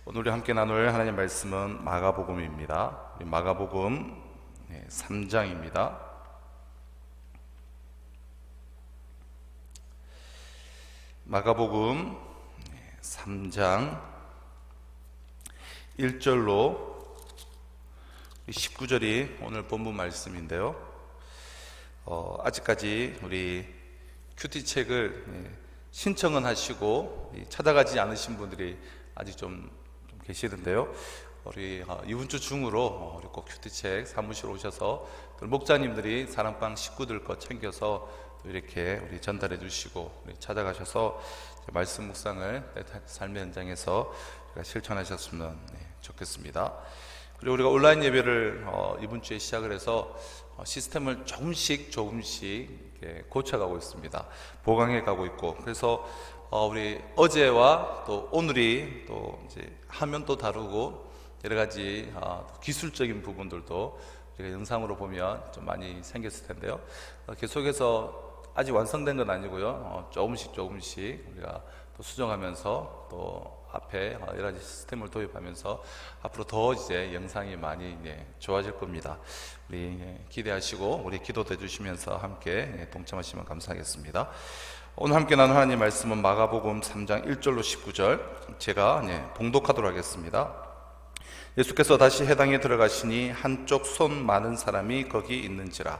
오늘 우리 함께 나눌 하나님의 말씀은 마가복음입니다. 마가복음 3장입니다. 마가복음 3장 1절로 19절이 오늘 본문 말씀인데요. 아직까지 우리 큐티 책을 신청은 하시고 찾아가지 않으신 분들이 아직 좀 계시는데요. 우리 이번 주 중으로 우리 꼭 큐티책 사무실 오셔서 목자님들이 사랑방 식구들 것 챙겨서 또 이렇게 우리 전달해 주시고 우리 찾아가셔서 말씀 묵상을 삶의 현장에서 실천하셨으면 좋겠습니다. 그리고 우리가 온라인 예배를 이번 주에 시작을 해서 시스템을 조금씩 고쳐가고 있습니다. 보강해 가고 있고, 그래서 우리 어제와 또 오늘이 또 이제 화면도 다르고 여러 가지 기술적인 부분들도 우리가 영상으로 보면 좀 많이 생겼을 텐데요. 계속해서 아직 완성된 건 아니고요. 조금씩 우리가 또 수정하면서 또 앞에 여러 가지 시스템을 도입하면서 앞으로 더 이제 영상이 많이 좋아질 겁니다. 우리 기대하시고 우리 기도해 주시면서 함께 동참하시면 감사하겠습니다. 오늘 함께 나눈 하나님 말씀은 마가복음 3장 1절로 19절 제가 봉독하도록 하겠습니다. 예수께서 다시 회당에 들어가시니 한쪽 손 많은 사람이 거기 있는지라.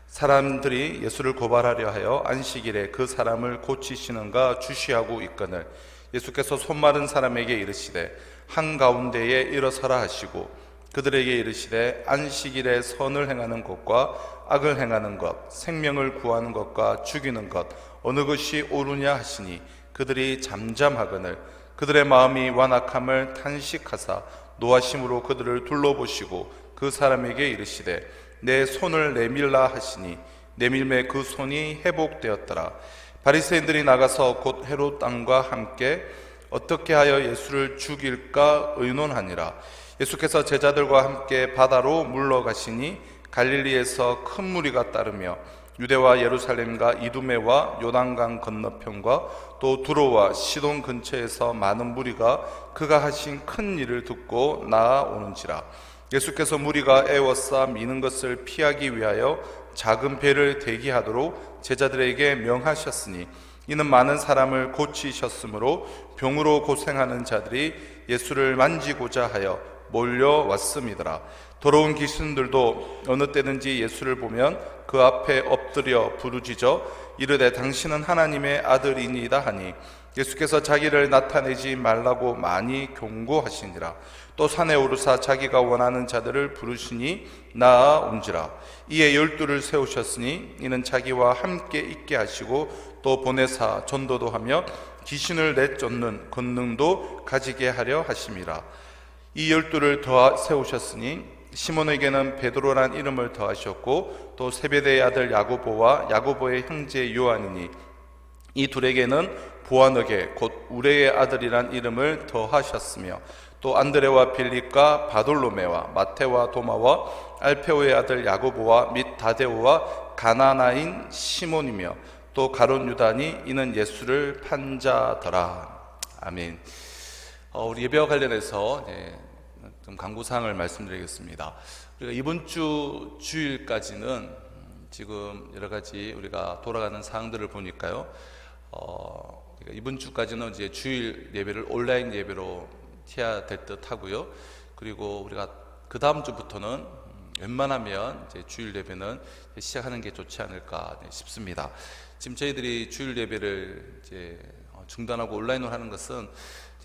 사람들이 예수를 고발하려 하여 안식일에 그 사람을 고치시는가 주시하고 있거늘 예수께서 손 마른 사람에게 이르시되 한가운데에 일어서라 하시고 그들에게 이르시되 안식일에 선을 행하는 것과 악을 행하는 것, 생명을 구하는 것과 죽이는 것 어느 것이 옳으냐 하시니 그들이 잠잠하거늘 그들의 마음이 완악함을 탄식하사 노하심으로 그들을 둘러보시고 그 사람에게 이르시되 내 손을 내밀라 하시니 내밀매 그 손이 회복되었더라. 바리새인들이 나가서 곧 헤롯 왕과 함께 어떻게 하여 예수를 죽일까 의논하니라. 예수께서 제자들과 함께 바다로 물러가시니 갈릴리에서 큰 무리가 따르며 유대와 예루살렘과 이두메와 요단강 건너편과 또 두로와 시돈 근처에서 많은 무리가 그가 하신 큰 일을 듣고 나아오는지라. 예수께서 무리가 애워싸 미는 것을 피하기 위하여 작은 배를 대기하도록 제자들에게 명하셨으니 이는 많은 사람을 고치셨으므로 병으로 고생하는 자들이 예수를 만지고자 하여 몰려왔음이더라. 더러운 귀신들도 어느 때든지 예수를 보면 그 앞에 엎드려 부르짖어 이르되 당신은 하나님의 아들이니이다 하니 예수께서 자기를 나타내지 말라고 많이 경고하시니라. 또 산에 오르사 자기가 원하는 자들을 부르시니 나아온지라. 이에 12를 세우셨으니 이는 자기와 함께 있게 하시고 또 보내사 전도도 하며 귀신을 내쫓는 권능도 가지게 하려 하심이라. 이 12를 더 세우셨으니 시몬에게는 베드로란 이름을 더하셨고 또 세베대의 아들 야고보와 야고보의 형제 요한이니 이 둘에게는 보아너게 곧 우레의 아들이란 이름을 더하셨으며 또 안드레와 빌립과 바돌로메와 마테와 도마와 알페오의 아들 야고보와 및 다데오와 가나나인 시몬이며 또 가룟 유다니 이는 예수를 판 자더라. 아멘. 우리 예배와 관련해서 좀 강구사항을 말씀드리겠습니다. 우리가 이번 주 주일까지는 지금 여러 가지 우리가 돌아가는 사항들을 보니까요. 이번 주까지는 이제 주일 예배를 온라인 예배로 해야 될 듯 하고요. 그리고 우리가 그 다음 주부터는 웬만하면 이제 주일 예배는 시작하는 게 좋지 않을까 싶습니다. 지금 저희들이 주일 예배를 이제 중단하고 온라인으로 하는 것은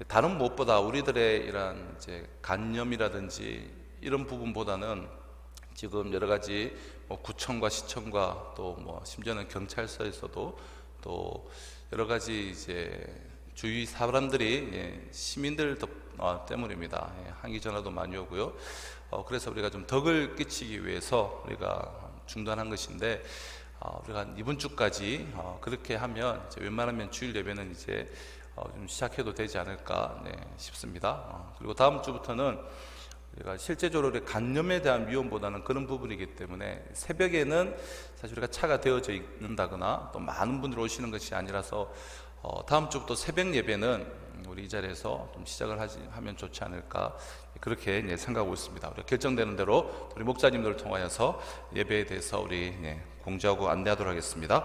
다른 무엇보다 우리들의 이런 이제 간념이라든지 이런 부분보다는 지금 여러 가지 구청과 시청과 또 심지어는 경찰서에서도 또 여러 가지 이제 주위 사람들이 시민들 때문입니다. 항의 전화도 많이 오고요. 그래서 우리가 좀 덕을 끼치기 위해서 우리가 중단한 것인데 우리가 이번 주까지 그렇게 하면 이제 웬만하면 주일 예배는 이제 좀 시작해도 되지 않을까 싶습니다. 그리고 다음 주부터는 우리가 실제적으로 간염에 대한 위험보다는 그런 부분이기 때문에 새벽에는 사실 우리가 차가 되어져 있는다거나 또 많은 분들이 오시는 것이 아니라서 다음 주부터 새벽 예배는 우리 이 자리에서 좀 시작을 하면 좋지 않을까 그렇게 생각하고 있습니다. 우리 결정되는 대로 우리 목사님들을 통하여서 예배에 대해서 우리 공지하고 안내하도록 하겠습니다.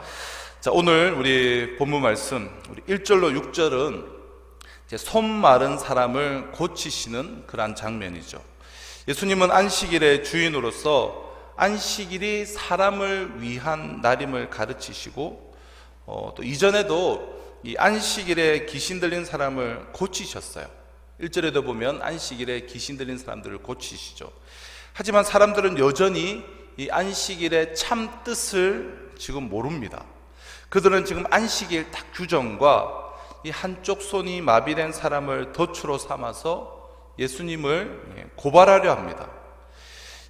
자, 오늘 우리 본문 말씀 우리 1절로 6절은 손 마른 사람을 고치시는 그러한 장면이죠. 예수님은 안식일의 주인으로서 안식일이 사람을 위한 날임을 가르치시고 또 이전에도 이 안식일에 귀신 들린 사람을 고치셨어요. 1절에도 보면 안식일에 귀신 들린 사람들을 고치시죠. 하지만 사람들은 여전히 이 안식일의 참 뜻을 지금 모릅니다. 그들은 지금 안식일 딱 규정과 이 한쪽 손이 마비된 사람을 덫으로 삼아서 예수님을 고발하려 합니다.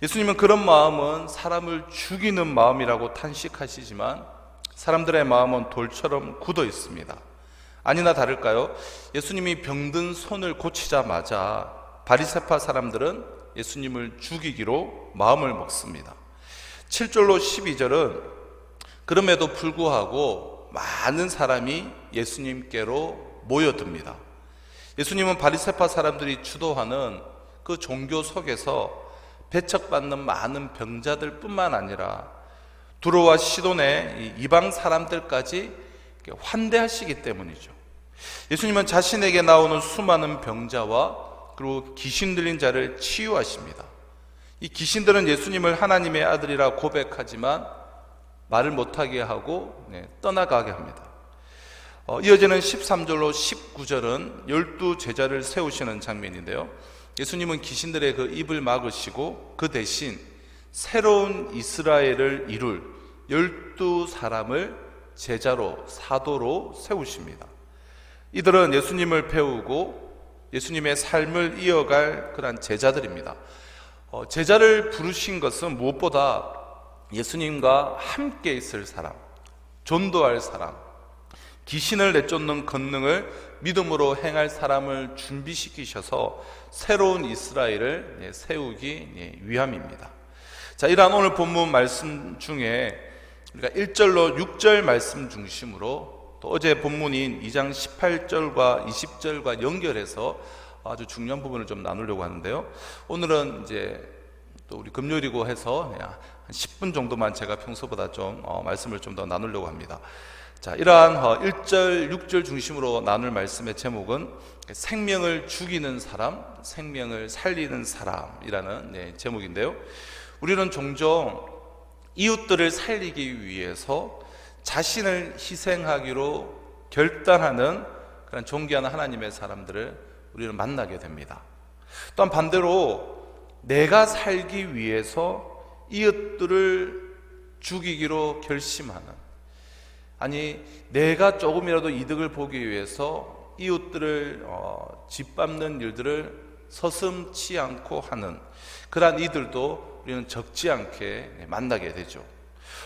예수님은 그런 마음은 사람을 죽이는 마음이라고 탄식하시지만 사람들의 마음은 돌처럼 굳어 있습니다. 아니나 다를까요? 예수님이 병든 손을 고치자마자 바리새파 사람들은 예수님을 죽이기로 마음을 먹습니다. 7절로 12절은 그럼에도 불구하고 많은 사람이 예수님께로 모여듭니다. 예수님은 바리새파 사람들이 주도하는 그 종교 속에서 배척받는 많은 병자들 뿐만 아니라 두로와 시돈의 이방 사람들까지 환대하시기 때문이죠. 예수님은 자신에게 나오는 수많은 병자와 그리고 귀신 들린 자를 치유하십니다. 이 귀신들은 예수님을 하나님의 아들이라 고백하지만 말을 못하게 하고 떠나가게 합니다. 이어지는 13절로 19절은 12 제자를 세우시는 장면인데요. 예수님은 귀신들의 그 입을 막으시고 그 대신 새로운 이스라엘을 이룰 12사람을 제자로 사도로 세우십니다. 이들은 예수님을 배우고 예수님의 삶을 이어갈 그런 제자들입니다. 제자를 부르신 것은 무엇보다 예수님과 함께 있을 사람, 전도할 사람, 귀신을 내쫓는 권능을 믿음으로 행할 사람을 준비시키셔서 새로운 이스라엘을 세우기 위함입니다. 자, 이러한 오늘 본문 말씀 중에 우리가 1절로 6절 말씀 중심으로 또 어제 본문인 2장 18절과 20절과 연결해서 아주 중요한 부분을 좀 나누려고 하는데요. 오늘은 이제 또 우리 금요일이고 해서 한 10분 정도만 제가 평소보다 좀 말씀을 좀 더 나누려고 합니다. 자, 이러한 1절, 6절 중심으로 나눌 말씀의 제목은 생명을 죽이는 사람, 생명을 살리는 사람이라는 제목인데요. 우리는 종종 이웃들을 살리기 위해서 자신을 희생하기로 결단하는 그런 존귀한 하나님의 사람들을 우리는 만나게 됩니다. 또한 반대로 내가 살기 위해서 이웃들을 죽이기로 결심하는, 아니 내가 조금이라도 이득을 보기 위해서 이웃들을 짓밟는 일들을 서슴지 않고 하는 그러한 이들도 우리는 적지 않게 만나게 되죠.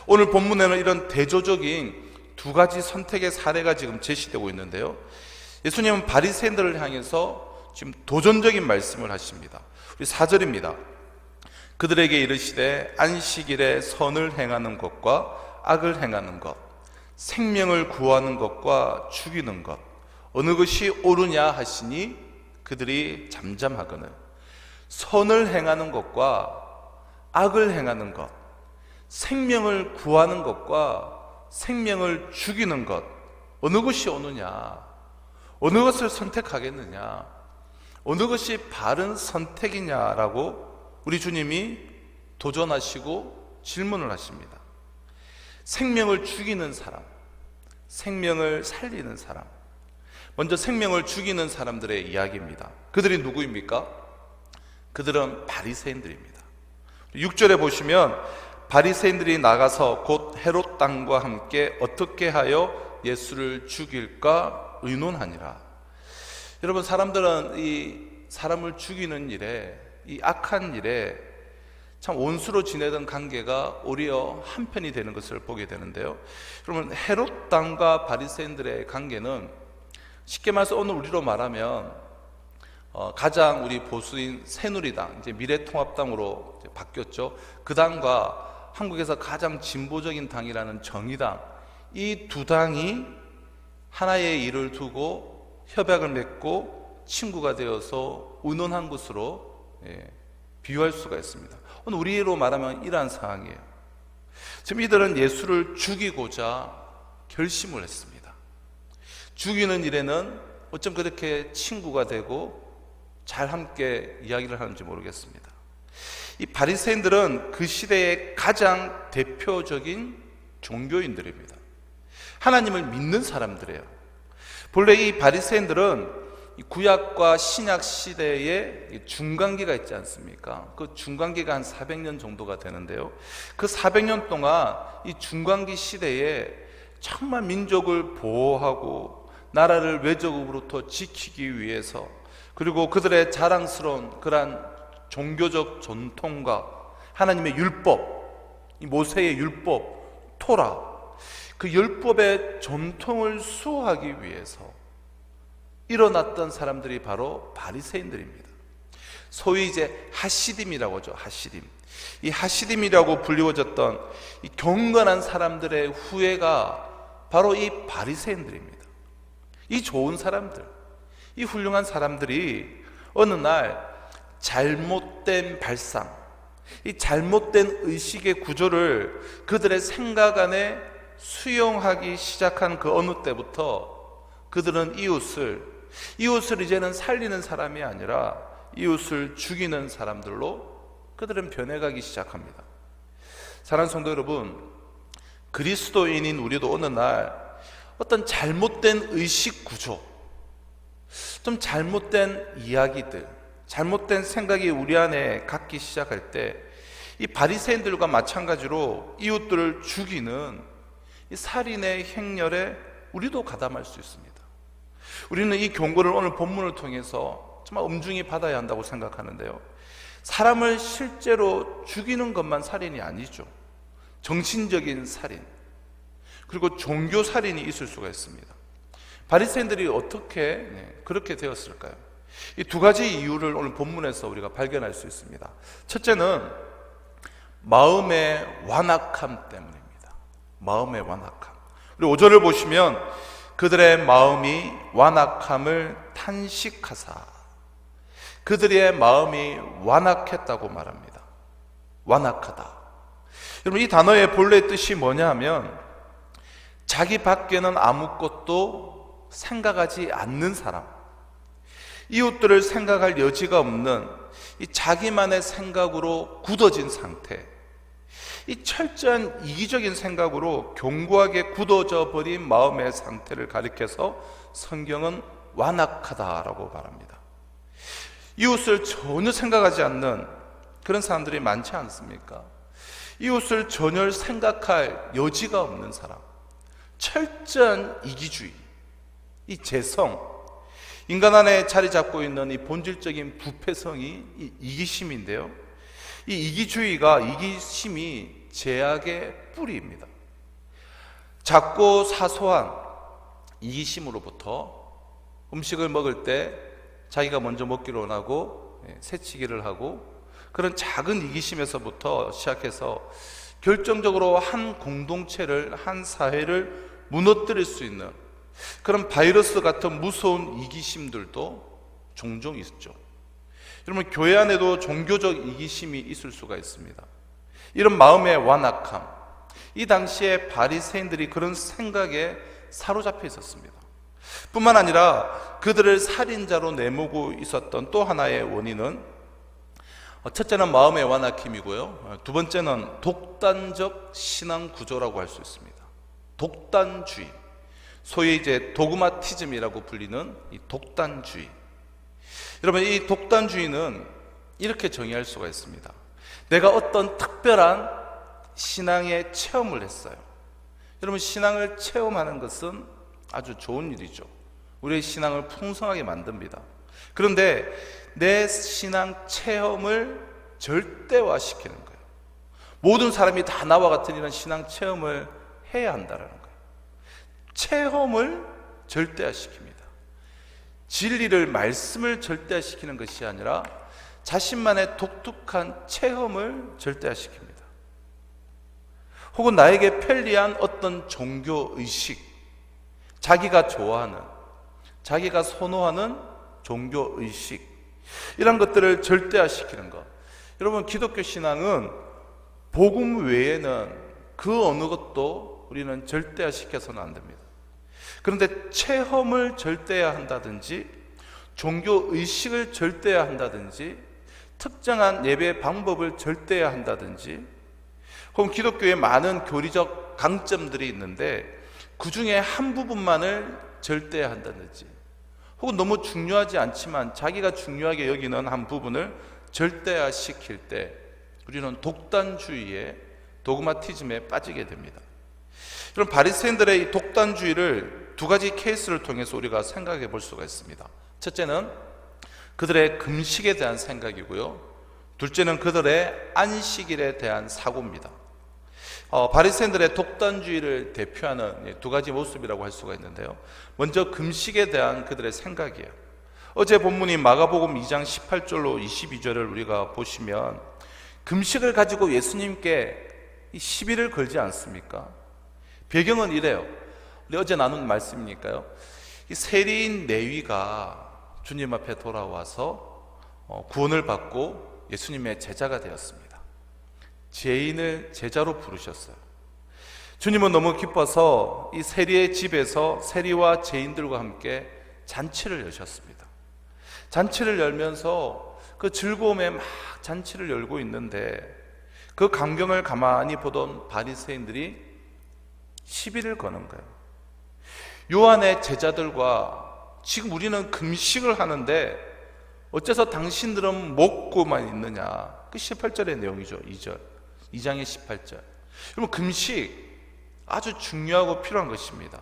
오늘 본문에는 이런 대조적인 두 가지 선택의 사례가 지금 제시되고 있는데요. 예수님은 바리새인들을 향해서 지금 도전적인 말씀을 하십니다. 우리 4절입니다. 그들에게 이르시되 안식일에 선을 행하는 것과 악을 행하는 것, 생명을 구하는 것과 죽이는 것, 어느 것이 옳으냐 하시니 그들이 잠잠하거늘. 선을 행하는 것과 악을 행하는 것, 생명을 구하는 것과 생명을 죽이는 것, 어느 것이 옳으냐, 어느 것을 선택하겠느냐, 어느 것이 바른 선택이냐라고 우리 주님이 도전하시고 질문을 하십니다. 생명을 죽이는 사람, 생명을 살리는 사람. 먼저 생명을 죽이는 사람들의 이야기입니다. 그들이 누구입니까? 그들은 바리새인들입니다. 6절에 보시면 바리새인들이 나가서 곧 헤롯 땅과 함께 어떻게 하여 예수를 죽일까 의논하니라. 여러분, 사람들은 이 사람을 죽이는 일에, 이 악한 일에 참 원수로 지내던 관계가 오히려 한편이 되는 것을 보게 되는데요. 그러면 헤롯 땅과 바리새인들의 관계는 쉽게 말해서 오늘 우리로 말하면 가장 우리 보수인 새누리당, 이제 미래통합당으로 이제 바뀌었죠. 그 당과 한국에서 가장 진보적인 당이라는 정의당, 이 두 당이 하나의 일을 두고 협약을 맺고 친구가 되어서 의논한 것으로 비유할 수가 있습니다. 오늘 우리로 말하면 이러한 상황이에요. 지금 이들은 예수를 죽이고자 결심을 했습니다. 죽이는 일에는 어쩜 그렇게 친구가 되고 잘 함께 이야기를 하는지 모르겠습니다. 이 바리새인들은 그 시대의 가장 대표적인 종교인들입니다. 하나님을 믿는 사람들이에요. 본래 이 바리새인들은 구약과 신약 시대에 중간기가 있지 않습니까? 그 중간기가 한 400년 정도가 되는데요. 그 400년 동안 이 중간기 시대에 정말 민족을 보호하고 나라를 외적으로부터 지키기 위해서, 그리고 그들의 자랑스러운 그러한 종교적 전통과 하나님의 율법, 이 모세의 율법, 토라, 그 율법의 전통을 수호하기 위해서 일어났던 사람들이 바로 바리새인들입니다. 소위 이제 하시딤이라고 하죠. 하시딤. 이 하시딤이라고 불리워졌던 이 경건한 사람들의 후예가 바로 이 바리새인들입니다. 이 좋은 사람들, 이 훌륭한 사람들이 어느 날 잘못된 발상, 이 잘못된 의식의 구조를 그들의 생각 안에 수용하기 시작한 그 어느 때부터 그들은 이웃을 이제는 살리는 사람이 아니라 이웃을 죽이는 사람들로 그들은 변해가기 시작합니다. 사랑하는 성도 여러분, 그리스도인인 우리도 어느 날 어떤 잘못된 의식 구조, 좀 잘못된 이야기들, 잘못된 생각이 우리 안에 갖기 시작할 때 이 바리새인들과 마찬가지로 이웃들을 죽이는 이 살인의 행렬에 우리도 가담할 수 있습니다. 우리는 이 경고를 오늘 본문을 통해서 정말 엄중히 받아야 한다고 생각하는데요. 사람을 실제로 죽이는 것만 살인이 아니죠. 정신적인 살인, 그리고 종교 살인이 있을 수가 있습니다. 바리새인들이 어떻게 그렇게 되었을까요? 이 두 가지 이유를 오늘 본문에서 우리가 발견할 수 있습니다. 첫째는 마음의 완악함 때문입니다. 마음의 완악함. 우리 5절을 보시면 그들의 마음이 완악함을 탄식하사, 그들의 마음이 완악했다고 말합니다. 완악하다. 여러분, 이 단어의 본래 뜻이 뭐냐 하면 자기 밖에는 아무것도 생각하지 않는 사람, 이웃들을 생각할 여지가 없는 이 자기만의 생각으로 굳어진 상태, 이 철저한 이기적인 생각으로 견고하게 굳어져 버린 마음의 상태를 가리켜서 성경은 완악하다라고 말합니다. 이웃을 전혀 생각하지 않는 그런 사람들이 많지 않습니까? 이웃을 전혀 생각할 여지가 없는 사람, 철저한 이기주의, 이 재성, 인간 안에 자리 잡고 있는 이 본질적인 부패성이 이 이기심인데요. 이 이기주의가, 이기심이 죄악의 뿌리입니다. 작고 사소한 이기심으로부터 음식을 먹을 때 자기가 먼저 먹기를 원하고 새치기를 하고, 그런 작은 이기심에서부터 시작해서 결정적으로 한 공동체를, 한 사회를 무너뜨릴 수 있는 그런 바이러스 같은 무서운 이기심들도 종종 있죠. 여러분, 교회 안에도 종교적 이기심이 있을 수가 있습니다. 이런 마음의 완악함, 이 당시에 바리새인들이 그런 생각에 사로잡혀 있었습니다. 뿐만 아니라 그들을 살인자로 내모고 있었던 또 하나의 원인은, 첫째는 마음의 완악함이고요, 두 번째는 독단적 신앙 구조라고 할 수 있습니다. 독단주의, 소위 이제 도그마티즘이라고 불리는 이 독단주의. 여러분, 이 독단주의는 이렇게 정의할 수가 있습니다. 내가 어떤 특별한 신앙의 체험을 했어요. 여러분, 신앙을 체험하는 것은 아주 좋은 일이죠. 우리의 신앙을 풍성하게 만듭니다. 그런데 내 신앙 체험을 절대화시키는 거예요. 모든 사람이 다 나와 같은 이런 신앙 체험을 해야 한다는 거예요. 체험을 절대화시킵니다. 진리를, 말씀을 절대화시키는 것이 아니라 자신만의 독특한 체험을 절대화시킵니다. 혹은 나에게 편리한 어떤 종교의식, 자기가 좋아하는 자기가 선호하는 종교의식, 이런 것들을 절대화시키는 것. 여러분, 기독교 신앙은 복음 외에는 그 어느 것도 우리는 절대화시켜서는 안 됩니다. 그런데 체험을 절대화한다든지 종교의식을 절대화한다든지 특정한 예배 방법을 절대화한다든지 혹은 기독교에 많은 교리적 강점들이 있는데 그 중에 한 부분만을 절대화한다든지 혹은 너무 중요하지 않지만 자기가 중요하게 여기는 한 부분을 절대화시킬 때 우리는 독단주의에 도그마티즘에 빠지게 됩니다. 그럼 바리새인들의 이 독단주의를 두 가지 케이스를 통해서 우리가 생각해 볼 수가 있습니다. 첫째는 그들의 금식에 대한 생각이고요, 둘째는 그들의 안식일에 대한 사고입니다. 바리새인들의 독단주의를 대표하는 두 가지 모습이라고 할 수가 있는데요, 먼저 금식에 대한 그들의 생각이에요. 어제 본문인 마가복음 2장 18절로 22절을 우리가 보시면 금식을 가지고 예수님께 시비를 걸지 않습니까? 배경은 이래요. 우리 어제 나눈 말씀이니까요. 이 세리인 레위가 주님 앞에 돌아와서 구원을 받고 예수님의 제자가 되었습니다. 죄인을 제자로 부르셨어요. 주님은 너무 기뻐서 이 세리의 집에서 세리와 죄인들과 함께 잔치를 여셨습니다. 잔치를 열면서 그 즐거움에 막 잔치를 열고 있는데 그 광경을 가만히 보던 바리새인들이 시비를 거는 거예요. 요한의 제자들과 지금 우리는 금식을 하는데 어째서 당신들은 먹고만 있느냐. 그 18절의 내용이죠. 2장의 18절. 여러분, 금식 아주 중요하고 필요한 것입니다.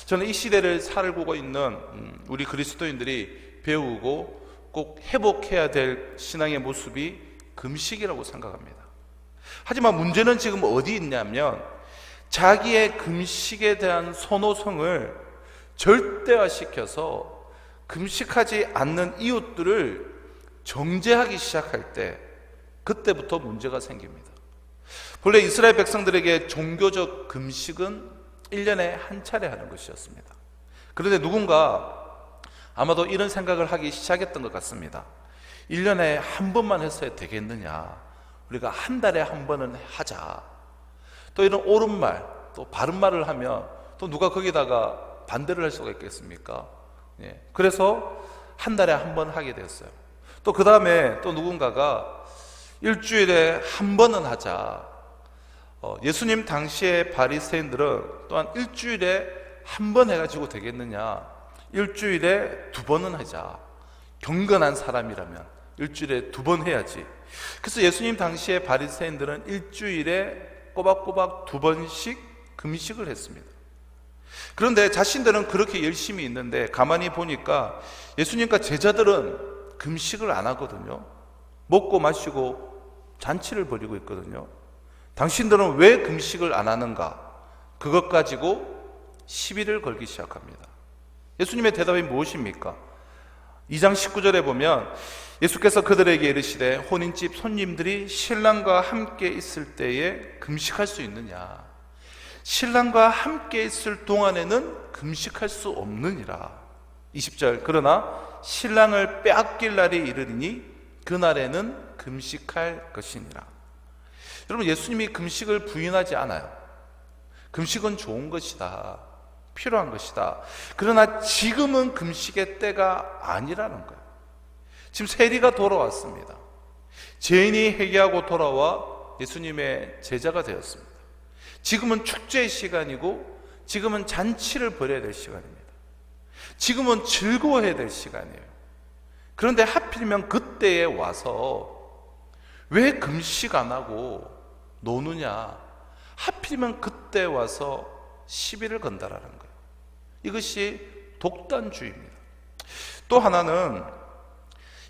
저는 이 시대를 살고 있는 우리 그리스도인들이 배우고 꼭 회복해야 될 신앙의 모습이 금식이라고 생각합니다. 하지만 문제는 지금 어디 있냐면 자기의 금식에 대한 선호성을 절대화시켜서 금식하지 않는 이웃들을 정죄하기 시작할 때 그때부터 문제가 생깁니다. 본래 이스라엘 백성들에게 종교적 금식은 1년에 한 차례 하는 것이었습니다. 그런데 누군가 아마도 이런 생각을 하기 시작했던 것 같습니다. 1년에 한 번만 했어야 되겠느냐, 우리가 한 달에 한 번은 하자. 또 이런 옳은 말, 또 바른 말을 하면 또 누가 거기다가 반대를 할 수가 있겠습니까? 그래서 한 달에 한 번 하게 되었어요. 또 그 다음에 또 누군가가 일주일에 한 번은 하자. 예수님 당시의 바리새인들은 또한 일주일에 한 번 해가지고 되겠느냐, 일주일에 두 번은 하자. 경건한 사람이라면 일주일에 두 번 해야지. 그래서 예수님 당시의 바리새인들은 일주일에 꼬박꼬박 두 번씩 금식을 했습니다. 그런데 자신들은 그렇게 열심히 있는데 가만히 보니까 예수님과 제자들은 금식을 안 하거든요. 먹고 마시고 잔치를 벌이고 있거든요. 당신들은 왜 금식을 안 하는가? 그것 가지고 시비를 걸기 시작합니다. 예수님의 대답이 무엇입니까? 2장 19절에 보면 예수께서 그들에게 이르시되 혼인집 손님들이 신랑과 함께 있을 때에 금식할 수 있느냐? 신랑과 함께 있을 동안에는 금식할 수 없느니라. 20절 그러나 신랑을 빼앗길 날이 이르리니 그날에는 금식할 것이니라. 여러분, 예수님이 금식을 부인하지 않아요. 금식은 좋은 것이다, 필요한 것이다. 그러나 지금은 금식의 때가 아니라는 거예요. 지금 세리가 돌아왔습니다. 죄인이 회개하고 돌아와 예수님의 제자가 되었습니다. 지금은 축제의 시간이고 지금은 잔치를 벌여야 될 시간입니다. 지금은 즐거워해야 될 시간이에요. 그런데 하필이면 그때에 와서 왜 금식 안 하고 노느냐, 하필이면 그때 와서 시비를 건다라는 거예요. 이것이 독단주의입니다. 또 하나는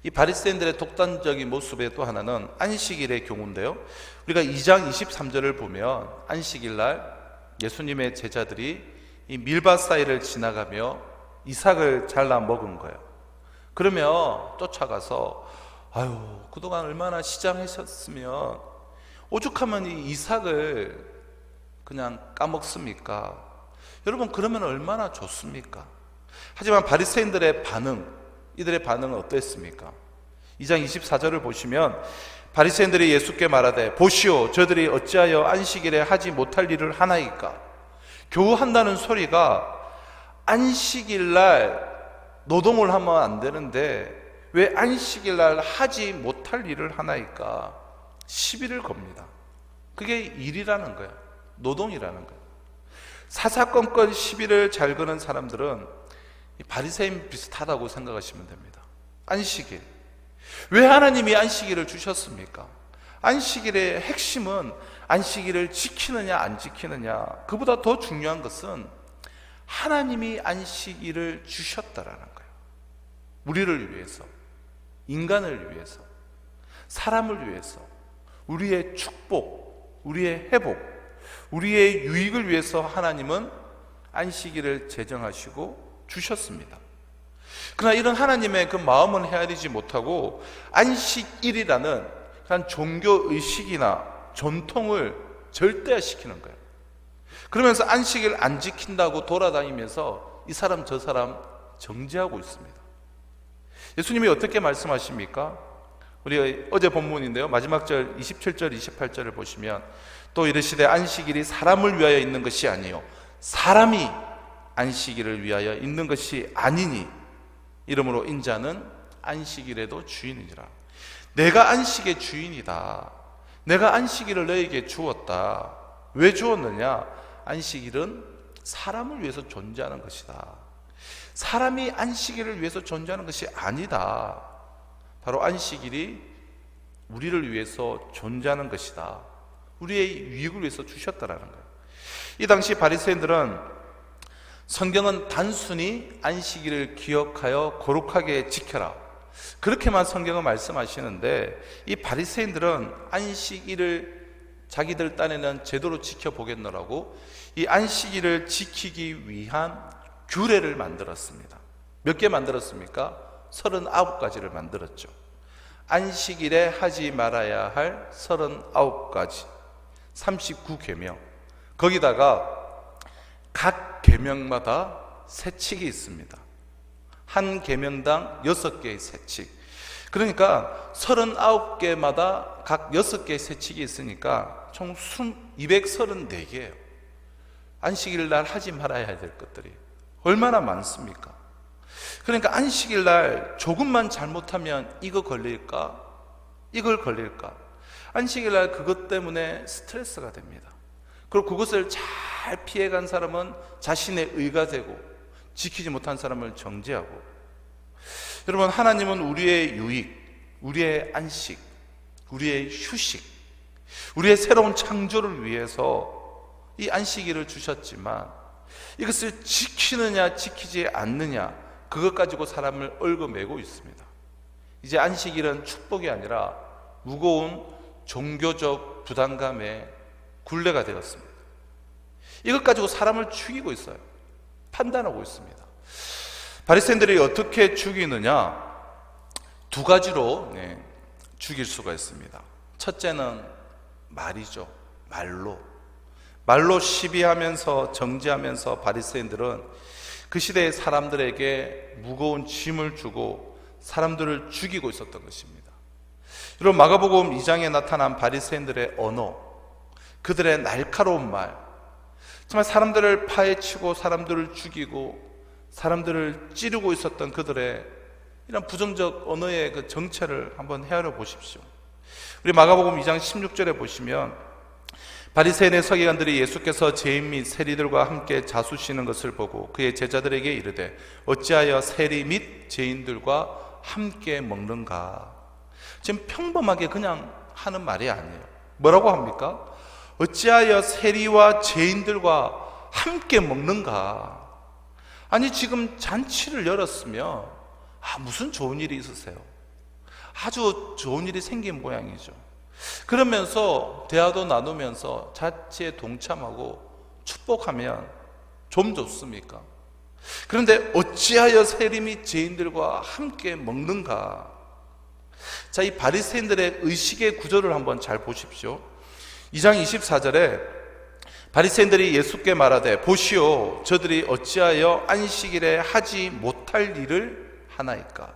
이 바리새인들의 독단적인 모습의 또 하나는 안식일의 경우인데요, 우리가 2장 23절을 보면 안식일 날 예수님의 제자들이 이 밀밭 사이를 지나가며 이삭을 잘라 먹은 거예요. 그러면 쫓아가서 아유, 그동안 얼마나 시장하셨으면 오죽하면 이 이삭을 그냥 까먹습니까? 여러분, 그러면 얼마나 좋습니까? 하지만 바리새인들의 반응, 이들의 반응은 어땠습니까? 2장 24절을 보시면 바리새인들이 예수께 말하되 보시오 저들이 어찌하여 안식일에 하지 못할 일을 하나이까. 겨우 한다는 소리가 안식일날 노동을 하면 안 되는데 왜 안식일날 하지 못할 일을 하나이까. 시비를 겁니다. 그게 일이라는 거야. 노동이라는 거야. 사사건건 시비를 잘 거는 사람들은 바리새인 비슷하다고 생각하시면 됩니다. 안식일, 왜 하나님이 안식일을 주셨습니까? 안식일의 핵심은 안식일을 지키느냐 안 지키느냐, 그보다 더 중요한 것은 하나님이 안식일을 주셨다라는 거예요. 우리를 위해서, 인간을 위해서, 사람을 위해서, 우리의 축복, 우리의 회복, 우리의 유익을 위해서 하나님은 안식일을 제정하시고 주셨습니다. 그러나 이런 하나님의 그 마음은 헤아리지 못하고 안식일이라는 그런 종교의식이나 전통을 절대화시키는 거예요. 그러면서 안식일 안 지킨다고 돌아다니면서 이 사람 저 사람 정죄하고 있습니다. 예수님이 어떻게 말씀하십니까? 우리 어제 본문인데요, 마지막 절 27절 28절을 보시면 또 이르시되 안식일이 사람을 위하여 있는 것이 아니요 사람이 안식일을 위하여 있는 것이 아니니 이러므로 인자는 안식일에도 주인이니라. 내가 안식의 주인이다. 내가 안식일을 너에게 주었다. 왜 주었느냐? 안식일은 사람을 위해서 존재하는 것이다. 사람이 안식일을 위해서 존재하는 것이 아니다. 바로 안식일이 우리를 위해서 존재하는 것이다. 우리의 유익을 위해서 주셨다라는 거예요. 이 당시 바리새인들은 성경은 단순히 안식일을 기억하여 거룩하게 지켜라, 그렇게만 성경은 말씀하시는데 이 바리새인들은 안식일을 자기들 딴에는 제대로 지켜보겠노라고 이 안식일을 지키기 위한 규례를 만들었습니다. 몇 개 만들었습니까? 39가지를 만들었죠. 안식일에 하지 말아야 할 39가지, 39계명. 거기다가 각 계명마다 세칙이 있습니다. 한 계명당 6개의 세칙. 그러니까 39개마다 각 6개의 세칙이 있으니까 총 234개예요. 안식일 날 하지 말아야 될 것들이 얼마나 많습니까? 그러니까 안식일 날 조금만 잘못하면 이거 걸릴까? 이걸 걸릴까? 안식일 날 그것 때문에 스트레스가 됩니다. 그리고 그것을 잘 피해간 사람은 자신의 의가 되고 지키지 못한 사람을 정죄하고. 여러분, 하나님은 우리의 유익, 우리의 안식, 우리의 휴식, 우리의 새로운 창조를 위해서 이 안식일을 주셨지만 이것을 지키느냐 지키지 않느냐, 그것 가지고 사람을 얽어매고 있습니다. 이제 안식일은 축복이 아니라 무거운 종교적 부담감의 굴레가 되었습니다. 이것 가지고 사람을 죽이고 있어요. 판단하고 있습니다. 바리새인들이 어떻게 죽이느냐? 두 가지로 죽일 수가 있습니다. 첫째는 말이죠. 말로 시비하면서 정죄하면서 바리새인들은 그 시대의 사람들에게 무거운 짐을 주고 사람들을 죽이고 있었던 것입니다. 여러분, 마가복음 2장에 나타난 바리새인들의 언어, 그들의 날카로운 말, 정말 사람들을 파헤치고 사람들을 죽이고 사람들을 찌르고 있었던 그들의 이런 부정적 언어의 그 정체를 한번 헤아려 보십시오. 우리 마가복음 2장 16절에 보시면 바리새인의 서기관들이 예수께서 죄인 및 세리들과 함께 자수시는 것을 보고 그의 제자들에게 이르되 어찌하여 세리 및 죄인들과 함께 먹는가? 지금 평범하게 그냥 하는 말이 아니에요. 뭐라고 합니까? 어찌하여 세리와 죄인들과 함께 먹는가? 아니, 지금 잔치를 열었으면 무슨 좋은 일이 있으세요? 아주 좋은 일이 생긴 모양이죠. 그러면서 대화도 나누면서 잔치에 동참하고 축복하면 좀 좋습니까? 그런데 어찌하여 세리 및 죄인들과 함께 먹는가? 자, 이 바리새인들의 의식의 구조를 한번 잘 보십시오. 2장 24절에 바리새인들이 예수께 말하되 보시오 저들이 어찌하여 안식일에 하지 못할 일을 하나이까.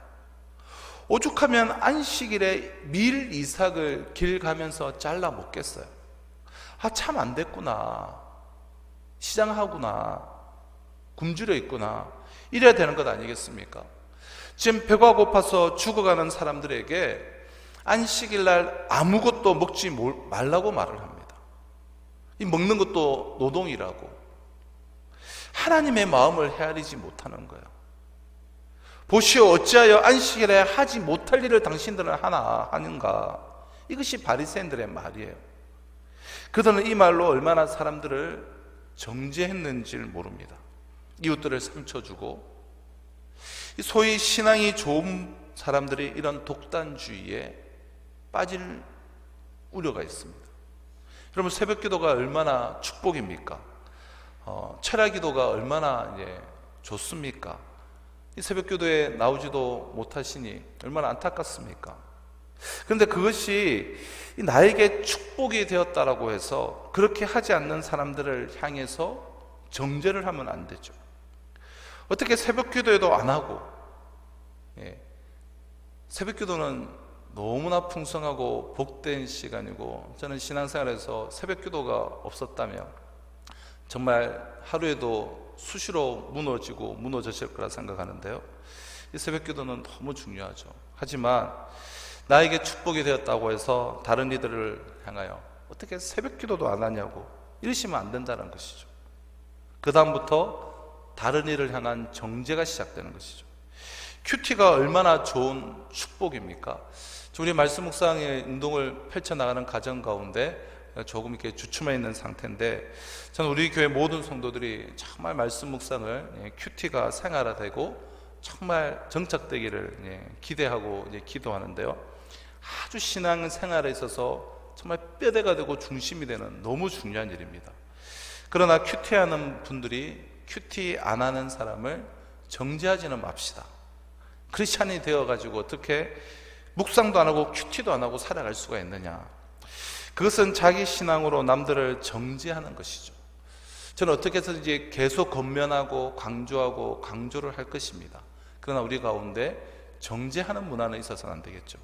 오죽하면 안식일에 밀 이삭을 길 가면서 잘라 먹겠어요. 참 안 됐구나, 시장하구나, 굶주려 있구나, 이래야 되는 것 아니겠습니까? 지금 배가 고파서 죽어가는 사람들에게 안식일날 아무것도 먹지 말라고 말을 합니다. 이 먹는 것도 노동이라고. 하나님의 마음을 헤아리지 못하는 거예요. 보시오 어찌하여 안식일에 하지 못할 일을 당신들은 하는가. 이것이 바리새인들의 말이에요. 그들은 이 말로 얼마나 사람들을 정죄했는지를 모릅니다. 이웃들을 상처 주고, 소위 신앙이 좋은 사람들이 이런 독단주의에 빠질 우려가 있습니다. 여러분, 새벽 기도가 얼마나 축복입니까? 철야 기도가 얼마나 좋습니까? 이 새벽 기도에 나오지도 못하시니 얼마나 안타깝습니까? 그런데 그것이 나에게 축복이 되었다라고 해서 그렇게 하지 않는 사람들을 향해서 정죄를 하면 안 되죠. 어떻게 새벽 기도에도 안 하고, 새벽 기도는 너무나 풍성하고 복된 시간이고, 저는 신앙생활에서 새벽 기도가 없었다면 정말 하루에도 수시로 무너졌을 거라 생각하는데요, 이 새벽 기도는 너무 중요하죠. 하지만 나에게 축복이 되었다고 해서 다른 이들을 향하여 어떻게 새벽 기도도 안 하냐고 이러시면 안 된다는 것이죠. 그 다음부터 다른 이를 향한 정죄가 시작되는 것이죠. 큐티가 얼마나 좋은 축복입니까? 우리 말씀 묵상의 운동을 펼쳐나가는 과정 가운데 조금 이렇게 주춤해 있는 상태인데, 저는 우리 교회 모든 성도들이 정말 말씀 묵상을 큐티가 생활화되고 정말 정착되기를 기대하고 기도하는데요, 아주 신앙생활에 있어서 정말 뼈대가 되고 중심이 되는 너무 중요한 일입니다. 그러나 큐티하는 분들이 큐티 안 하는 사람을 정죄하지는 맙시다. 크리스찬이 되어가지고 어떻게 묵상도 안 하고 큐티도 안 하고 살아갈 수가 있느냐. 그것은 자기 신앙으로 남들을 정죄하는 것이죠. 저는 어떻게 해서든지 계속 권면하고 강조하고 강조를 할 것입니다. 그러나 우리 가운데 정죄하는 문화는 있어서는 안 되겠죠.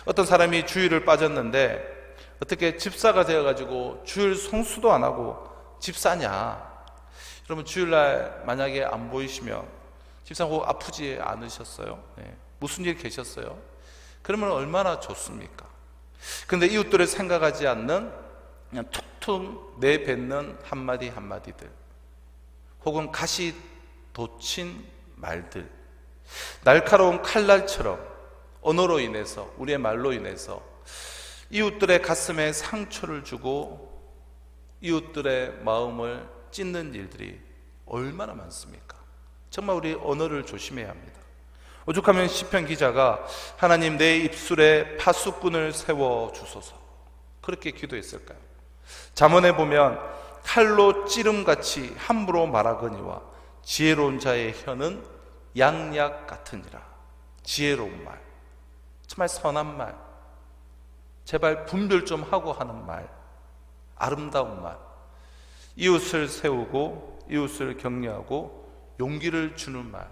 어떤 사람이 주일을 빠졌는데 어떻게 집사가 되어가지고 주일 성수도 안 하고 집사냐. 여러분, 주일날 만약에 안 보이시면 집사님 혹 아프지 않으셨어요? 무슨 일 계셨어요? 그러면 얼마나 좋습니까? 그런데 이웃들을 생각하지 않는 그냥 툭툭 내뱉는 한마디 한마디들, 혹은 가시 돋친 말들, 날카로운 칼날처럼 언어로 인해서, 우리의 말로 인해서 이웃들의 가슴에 상처를 주고 이웃들의 마음을 찢는 일들이 얼마나 많습니까? 정말 우리 언어를 조심해야 합니다. 오죽하면 시편 기자가 하나님 내 입술에 파수꾼을 세워 주소서, 그렇게 기도했을까요? 잠언에 보면 칼로 찌름같이 함부로 말하거니와 지혜로운 자의 혀는 양약 같으니라. 지혜로운 말, 정말 선한 말, 제발 분별 좀 하고 하는 말, 아름다운 말, 이웃을 세우고 이웃을 격려하고 용기를 주는 말,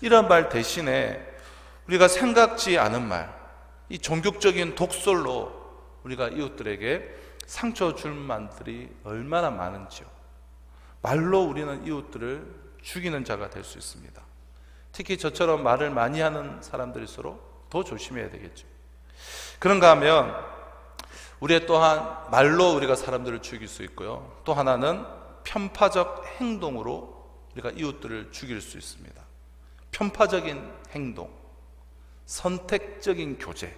이런 말 대신에 우리가 생각지 않은 말, 이 종교적인 독설로 우리가 이웃들에게 상처 줄 말들이 얼마나 많은지요. 말로 우리는 이웃들을 죽이는 자가 될 수 있습니다. 특히 저처럼 말을 많이 하는 사람들일수록 더 조심해야 되겠죠. 그런가 하면 우리의 또한 말로 우리가 사람들을 죽일 수 있고요, 또 하나는 편파적 행동으로 우리가 이웃들을 죽일 수 있습니다. 편파적인 행동, 선택적인 교제.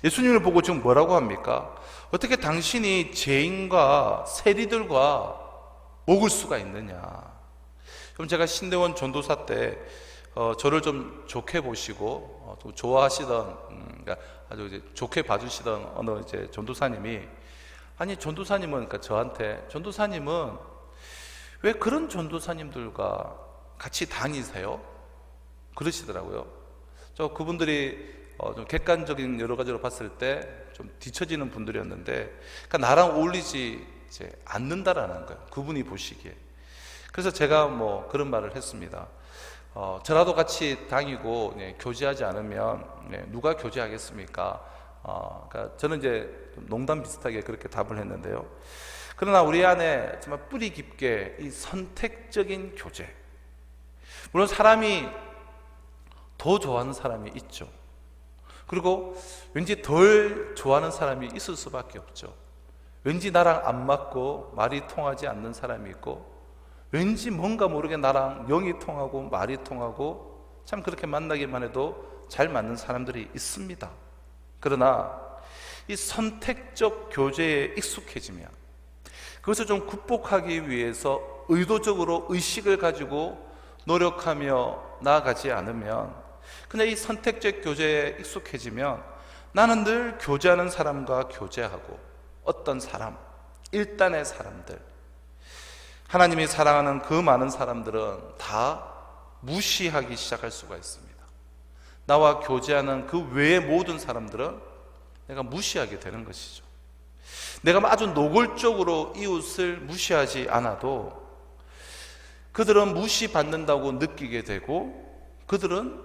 예수님을 보고 지금 뭐라고 합니까? 어떻게 당신이 죄인과 세리들과 먹을 수가 있느냐. 그럼 제가 신대원 전도사 때 저를 좀 좋게 보시고 좀 좋아하시던, 그러니까 아주 이제 좋게 봐주시던 어느 이제 전도사님이, 아니 전도사님은, 그러니까 저한테, 전도사님은 왜 그런 전도사님들과 같이 다니세요? 그러시더라고요. 그분들이 좀 객관적인 여러 가지로 봤을 때 좀 뒤처지는 분들이었는데, 그러니까 나랑 어울리지 이제 않는다라는 거예요. 그분이 보시기에. 그래서 제가 뭐 그런 말을 했습니다. 저라도 같이 다니고 교제하지 않으면 누가 교제하겠습니까? 그러니까 저는 이제 농담 비슷하게 그렇게 답을 했는데요. 그러나 우리 안에 정말 뿌리 깊게 이 선택적인 교제. 물론 사람이 더 좋아하는 사람이 있죠. 그리고 왠지 덜 좋아하는 사람이 있을 수밖에 없죠. 왠지 나랑 안 맞고 말이 통하지 않는 사람이 있고, 왠지 뭔가 모르게 나랑 영이 통하고 말이 통하고 참 그렇게 만나기만 해도 잘 맞는 사람들이 있습니다. 그러나 이 선택적 교제에 익숙해지면, 그것을 좀 극복하기 위해서 의도적으로 의식을 가지고 노력하며 나아가지 않으면, 그냥 이 선택적 교제에 익숙해지면 나는 늘 교제하는 사람과 교제하고, 어떤 사람, 일단의 사람들, 하나님이 사랑하는 그 많은 사람들은 다 무시하기 시작할 수가 있습니다. 나와 교제하는 그 외의 모든 사람들은 내가 무시하게 되는 것이죠. 내가 아주 노골적으로 이웃을 무시하지 않아도 그들은 무시받는다고 느끼게 되고, 그들은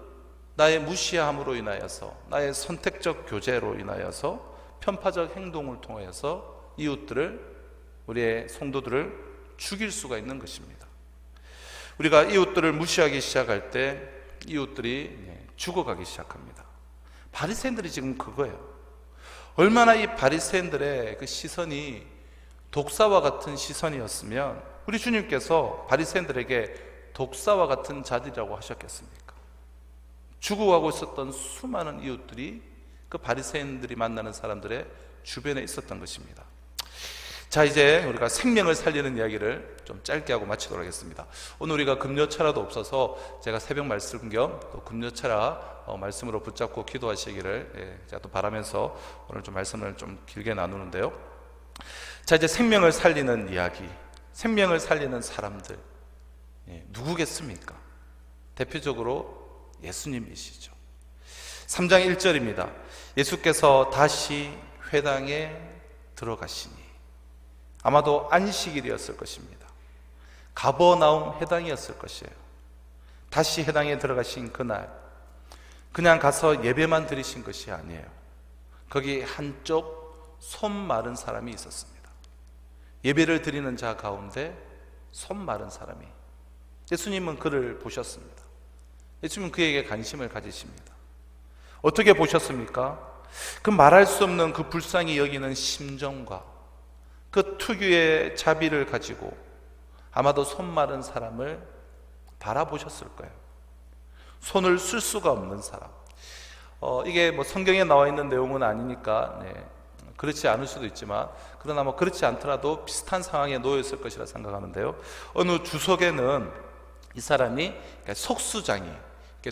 나의 무시함으로 인하여서, 나의 선택적 교제로 인하여서 편파적 행동을 통하여서 이웃들을, 우리의 성도들을 죽일 수가 있는 것입니다. 우리가 이웃들을 무시하기 시작할 때 이웃들이 죽어가기 시작합니다. 바리새인들이 지금 그거예요. 얼마나 이 바리새인들의 그 시선이 독사와 같은 시선이었으면 우리 주님께서 바리새인들에게 독사와 같은 자들이라고 하셨겠습니까? 죽어가고 있었던 수많은 이웃들이 그 바리새인들이 만나는 사람들의 주변에 있었던 것입니다. 자, 이제 우리가 생명을 살리는 이야기를 좀 짧게 하고 마치도록 하겠습니다. 오늘 우리가 금요철야도 없어서 제가 새벽 말씀 겸 또 금요철야 말씀으로 붙잡고 기도하시기를 제가 또 바라면서 오늘 좀 말씀을 좀 길게 나누는데요. 자, 이제 생명을 살리는 이야기, 생명을 살리는 사람들, 누구겠습니까? 대표적으로 예수님이시죠. 3장 1절입니다. 예수께서 다시 회당에 들어가시니, 아마도 안식일이었을 것입니다. 가버나움 회당이었을 것이에요. 다시 회당에 들어가신 그날, 그냥 가서 예배만 드리신 것이 아니에요. 거기 한쪽 손 마른 사람이 있었습니다. 예배를 드리는 자 가운데 손 마른 사람이, 예수님은 그를 보셨습니다. 예수님은 그에게 관심을 가지십니다. 어떻게 보셨습니까? 그 말할 수 없는 그 불쌍히 여기는 심정과 그 특유의 자비를 가지고 아마도 손 마른 사람을 바라보셨을 거예요. 손을 쓸 수가 없는 사람. 이게 뭐 성경에 나와 있는 내용은 아니니까 그렇지 않을 수도 있지만, 그러나 뭐 그렇지 않더라도 비슷한 상황에 놓여 있을 것이라 생각하는데요. 어느 주석에는 이 사람이 속수장이,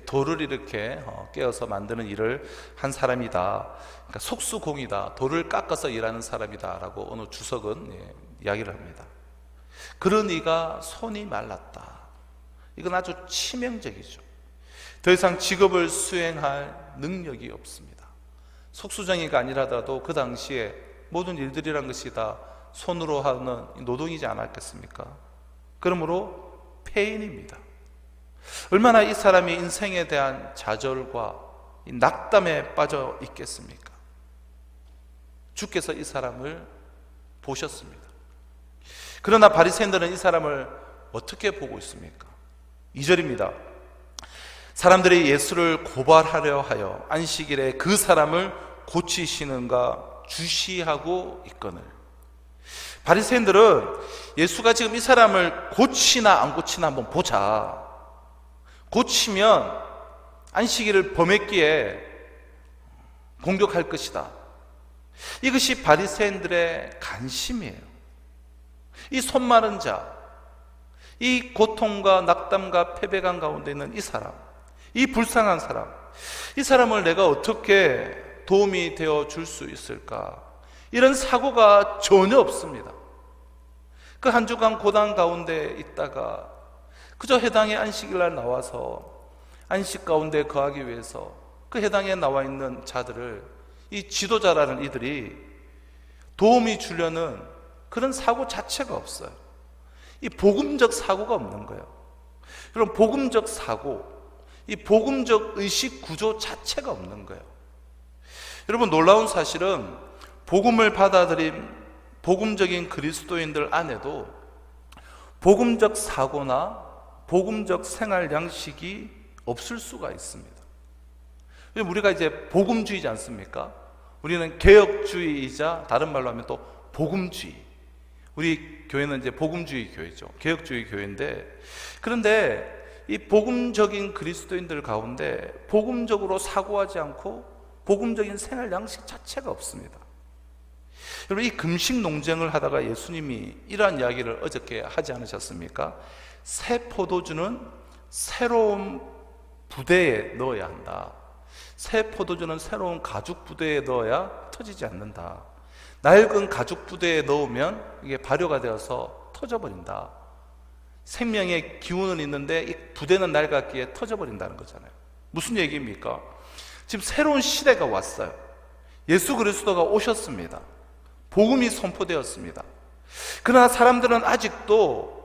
돌을 이렇게 깨어서 만드는 일을 한 사람이다, 그러니까 속수공이다, 돌을 깎아서 일하는 사람이다 라고 어느 주석은 이야기를 합니다. 그런 이가 손이 말랐다. 이건 아주 치명적이죠. 더 이상 직업을 수행할 능력이 없습니다. 속수정이가 아니라도 그 당시에 모든 일들이란 것이 다 손으로 하는 노동이지 않았겠습니까? 그러므로 폐인입니다. 얼마나 이 사람이 인생에 대한 좌절과 낙담에 빠져 있겠습니까? 주께서 이 사람을 보셨습니다. 그러나 바리새인들은 이 사람을 어떻게 보고 있습니까? 2절입니다. 사람들이 예수를 고발하려 하여 안식일에 그 사람을 고치시는가 주시하고 있거늘. 바리새인들은 예수가 지금 이 사람을 고치나 안 고치나 한번 보자, 고치면 안식일을 범했기에 공격할 것이다, 이것이 바리새인들의 관심이에요. 이 손 마른 자, 이 고통과 낙담과 패배감 가운데 있는 이 사람, 이 불쌍한 사람, 이 사람을 내가 어떻게 도움이 되어 줄 수 있을까, 이런 사고가 전혀 없습니다. 그 한 주간 고단 가운데 있다가 그저 해당의 안식일날 나와서 안식 가운데 거하기 위해서 그 해당에 나와 있는 자들을, 이 지도자라는 이들이 도움이 주려는 그런 사고 자체가 없어요. 이 복음적 사고가 없는 거예요. 그럼 복음적 사고, 이 복음적 의식 구조 자체가 없는 거예요. 여러분, 놀라운 사실은 복음을 받아들인 복음적인 그리스도인들 안에도 복음적 사고나 복음적 생활 양식이 없을 수가 있습니다. 우리가 이제 복음주의지 않습니까? 우리는 개혁주의이자 다른 말로 하면 또 복음주의. 우리 교회는 이제 복음주의 교회죠. 개혁주의 교회인데, 그런데 이 복음적인 그리스도인들 가운데 복음적으로 사고하지 않고 복음적인 생활 양식 자체가 없습니다. 여러분, 이 금식 논쟁을 하다가 예수님이 이러한 이야기를 어저께 하지 않으셨습니까? 새 포도주는 새로운 부대에 넣어야 한다. 새 포도주는 새로운 가죽 부대에 넣어야 터지지 않는다. 낡은 가죽 부대에 넣으면 이게 발효가 되어서 터져버린다. 생명의 기운은 있는데 이 부대는 낡았기에 터져버린다는 거잖아요. 무슨 얘기입니까? 지금 새로운 시대가 왔어요. 예수 그리스도가 오셨습니다. 복음이 선포되었습니다. 그러나 사람들은 아직도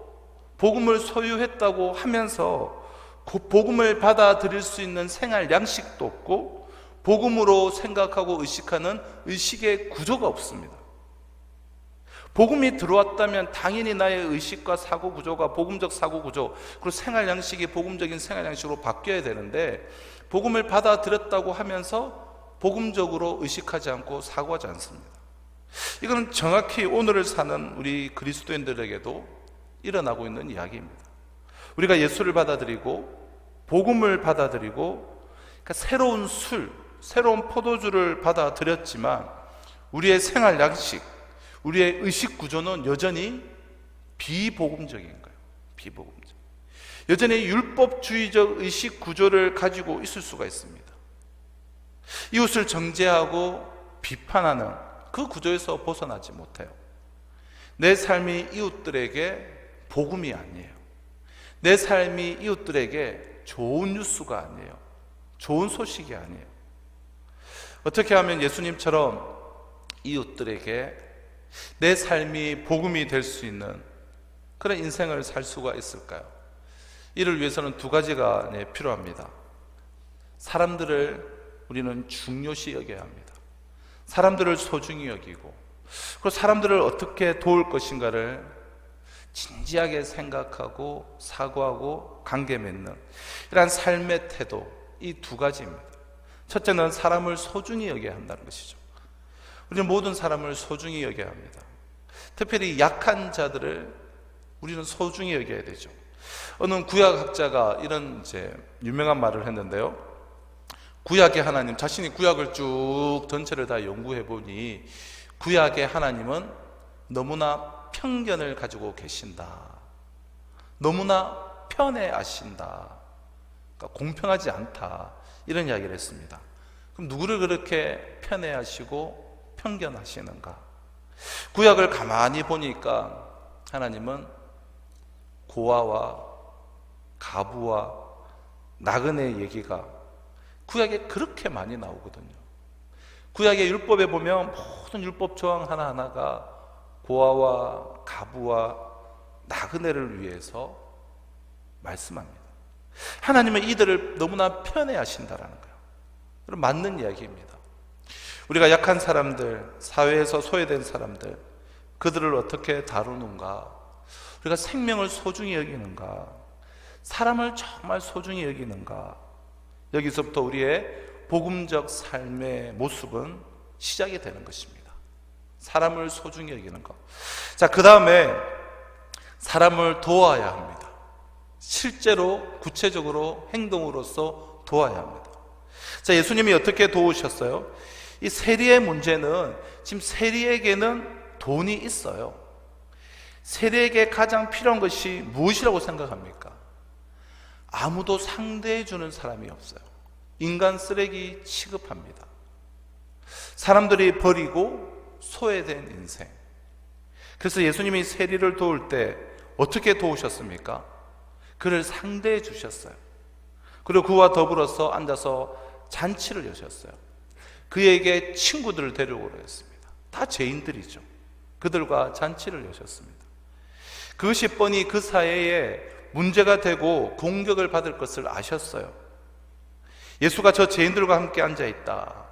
복음을 소유했다고 하면서 그 복음을 받아들일 수 있는 생활 양식도 없고 복음으로 생각하고 의식하는 의식의 구조가 없습니다. 복음이 들어왔다면 당연히 나의 의식과 사고 구조가 복음적 사고 구조, 그리고 생활 양식이 복음적인 생활 양식으로 바뀌어야 되는데, 복음을 받아들였다고 하면서 복음적으로 의식하지 않고 사고하지 않습니다. 이거는 정확히 오늘을 사는 우리 그리스도인들에게도 일어나고 있는 이야기입니다. 우리가 예수를 받아들이고 복음을 받아들이고, 그러니까 새로운 술, 새로운 포도주를 받아들였지만 우리의 생활 양식, 우리의 의식 구조는 여전히 비복음적인 거예요. 비복음적. 여전히 율법주의적 의식 구조를 가지고 있을 수가 있습니다. 이웃을 정죄하고 비판하는 그 구조에서 벗어나지 못해요. 내 삶이 이웃들에게 복음이 아니에요. 내 삶이 이웃들에게 좋은 뉴스가 아니에요. 좋은 소식이 아니에요. 어떻게 하면 예수님처럼 이웃들에게 내 삶이 복음이 될 수 있는 그런 인생을 살 수가 있을까요? 이를 위해서는 두 가지가 필요합니다. 사람들을 우리는 중요시 여겨야 합니다. 사람들을 소중히 여기고, 그리고 사람들을 어떻게 도울 것인가를 진지하게 생각하고 사고하고 관계 맺는 이러한 삶의 태도, 이 두 가지입니다. 첫째는 사람을 소중히 여겨야 한다는 것이죠. 우리는 모든 사람을 소중히 여겨야 합니다. 특별히 약한 자들을 우리는 소중히 여겨야 되죠. 어느 구약학자가 이런 유명한 말을 했는데요. 구약의 하나님, 자신이 구약을 쭉 전체를 다 연구해 보니 구약의 하나님은 너무나 편견을 가지고 계신다. 너무나 편애하신다. 그러니까 공평하지 않다. 이런 이야기를 했습니다. 그럼 누구를 그렇게 편애하시고 편견하시는가? 구약을 가만히 보니까 하나님은 고아와 가부와 나그네의 얘기가 구약에 그렇게 많이 나오거든요. 구약의 율법에 보면 모든 율법 조항 하나하나가 고아와 가부와 나그네를 위해서 말씀합니다. 하나님은 이들을 너무나 편애하신다라는 거예요. 그럼 맞는 이야기입니다. 우리가 약한 사람들, 사회에서 소외된 사람들, 그들을 어떻게 다루는가? 우리가 생명을 소중히 여기는가? 사람을 정말 소중히 여기는가? 여기서부터 우리의 복음적 삶의 모습은 시작이 되는 것입니다. 사람을 소중히 여기는 것. 자, 그 다음에 사람을 도와야 합니다. 실제로 구체적으로 행동으로서 도와야 합니다. 자, 예수님이 어떻게 도우셨어요? 이 세리의 문제는, 지금 세리에게는 돈이 있어요. 세리에게 가장 필요한 것이 무엇이라고 생각합니까? 아무도 상대해 주는 사람이 없어요. 인간 쓰레기 취급합니다. 사람들이 버리고 소외된 인생. 그래서 예수님이 세리를 도울 때 어떻게 도우셨습니까? 그를 상대해 주셨어요. 그리고 그와 더불어서 앉아서 잔치를 여셨어요. 그에게 친구들을 데려오려 했습니다. 다 죄인들이죠. 그들과 잔치를 여셨습니다. 그것이 뻔히 그 사회에 문제가 되고 공격을 받을 것을 아셨어요. 예수가 저 죄인들과 함께 앉아있다.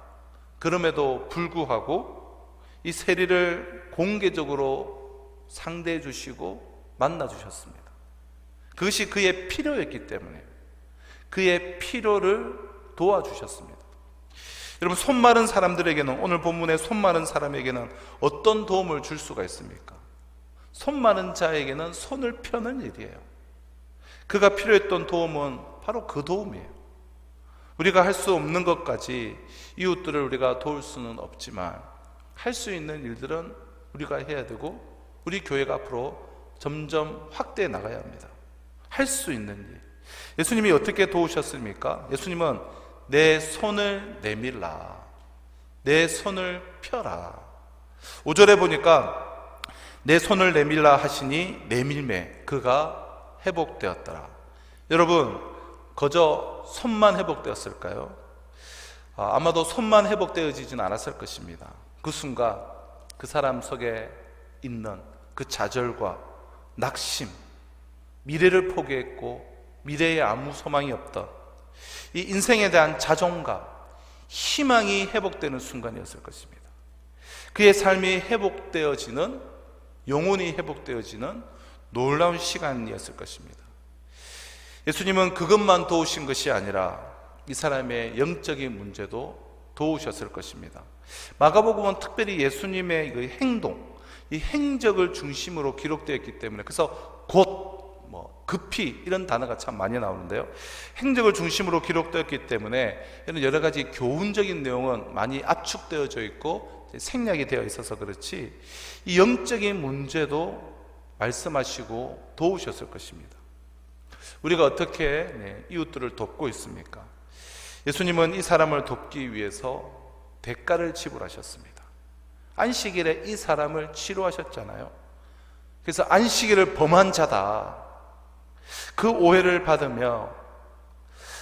그럼에도 불구하고 이 세리를 공개적으로 상대해 주시고 만나 주셨습니다. 그것이 그의 필요였기 때문에 그의 필요를 도와주셨습니다. 여러분, 손 마른 사람들에게는, 오늘 본문의 손 마른 사람에게는 어떤 도움을 줄 수가 있습니까? 손 마른 자에게는 손을 펴는 일이에요. 그가 필요했던 도움은 바로 그 도움이에요. 우리가 할 수 없는 것까지 이웃들을 우리가 도울 수는 없지만 할 수 있는 일들은 우리가 해야 되고 우리 교회가 앞으로 점점 확대해 나가야 합니다. 할 수 있는 일. 예수님이 어떻게 도우셨습니까? 예수님은 내 손을 내밀라, 내 손을 펴라. 5절에 보니까 내 손을 내밀라 하시니 내밀매 그가 회복되었더라. 여러분, 거저 손만 회복되었을까요? 아마도 손만 회복되어지진 않았을 것입니다. 그 순간 그 사람 속에 있는 그 좌절과 낙심, 미래를 포기했고 미래에 아무 소망이 없던 이 인생에 대한 자존감, 희망이 회복되는 순간이었을 것입니다. 그의 삶이 회복되어지는, 영혼이 회복되어지는 놀라운 시간이었을 것입니다. 예수님은 그것만 도우신 것이 아니라 이 사람의 영적인 문제도 도우셨을 것입니다. 마가복음은 특별히 예수님의 그 행동, 이 행적을 중심으로 기록되어 있기 때문에, 그래서 곧, 급히 이런 단어가 참 많이 나오는데요, 행적을 중심으로 기록되었기 때문에 이런 여러 가지 교훈적인 내용은 많이 압축되어져 있고 생략이 되어 있어서 그렇지 이 영적인 문제도 말씀하시고 도우셨을 것입니다. 우리가 어떻게 이웃들을 돕고 있습니까? 예수님은 이 사람을 돕기 위해서 대가를 지불하셨습니다. 안식일에 이 사람을 치료하셨잖아요. 그래서 안식일을 범한 자다, 그 오해를 받으며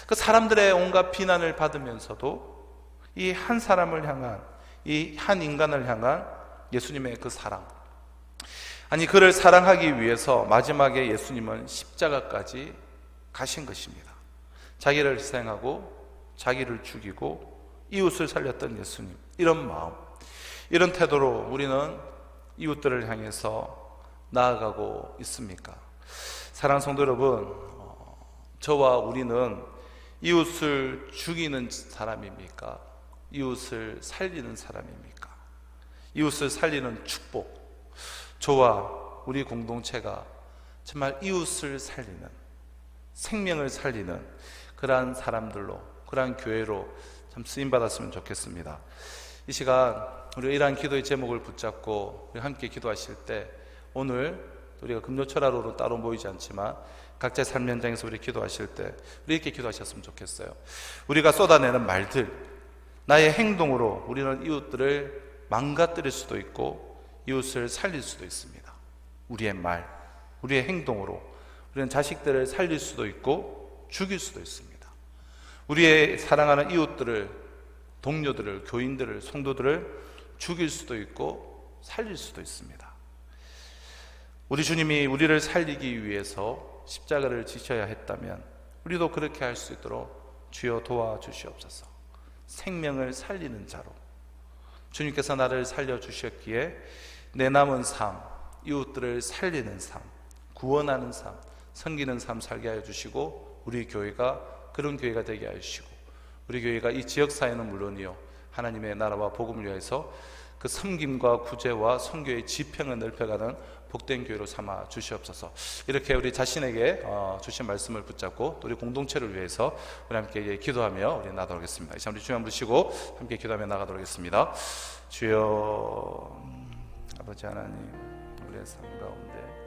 그 사람들의 온갖 비난을 받으면서도 이 한 사람을 향한, 이 한 인간을 향한 예수님의 그 사랑, 아니 그를 사랑하기 위해서 마지막에 예수님은 십자가까지 가신 것입니다. 자기를 희생하고 자기를 죽이고 이웃을 살렸던 예수님, 이런 마음, 이런 태도로 우리는 이웃들을 향해서 나아가고 있습니까? 사랑하는 성도 여러분, 저와 우리는 이웃을 죽이는 사람입니까? 이웃을 살리는 사람입니까? 이웃을 살리는 축복, 저와 우리 공동체가 정말 이웃을 살리는, 생명을 살리는 그러한 사람들로, 그러한 교회로 참 쓰임받았으면 좋겠습니다. 이 시간 우리가 이러한 기도의 제목을 붙잡고 우리 함께 기도하실 때, 오늘 우리가 금요철하루로 따로 모이지 않지만 각자의 삶 현장에서 우리 기도하실 때 우리 이렇게 기도하셨으면 좋겠어요. 우리가 쏟아내는 말들, 나의 행동으로 우리는 이웃들을 망가뜨릴 수도 있고 이웃을 살릴 수도 있습니다. 우리의 말, 우리의 행동으로 우리는 자식들을 살릴 수도 있고 죽일 수도 있습니다. 우리의 사랑하는 이웃들을, 동료들을, 교인들을, 성도들을 죽일 수도 있고 살릴 수도 있습니다. 우리 주님이 우리를 살리기 위해서 십자가를 지셔야 했다면 우리도 그렇게 할 수 있도록 주여 도와주시옵소서. 생명을 살리는 자로 주님께서 나를 살려주셨기에 내 남은 삶, 이웃들을 살리는 삶, 구원하는 삶, 섬기는 삶 살게 하여 주시고, 우리 교회가 그런 교회가 되게 하여 주시고, 우리 교회가 이 지역사회는 물론이요 하나님의 나라와 복음을 위해서 그 섬김과 구제와 선교의 지평을 넓혀가는 복된 교회로 삼아 주시옵소서. 이렇게 우리 자신에게 주신 말씀을 붙잡고 또 우리 공동체를 위해서 우리 함께 기도하며 우리 나가도록 하겠습니다. 이제 우리 주여 한번 부르시고 함께 기도하며 나가도록 하겠습니다. 주여, 아버지 하나님, 우리의 삶 가운데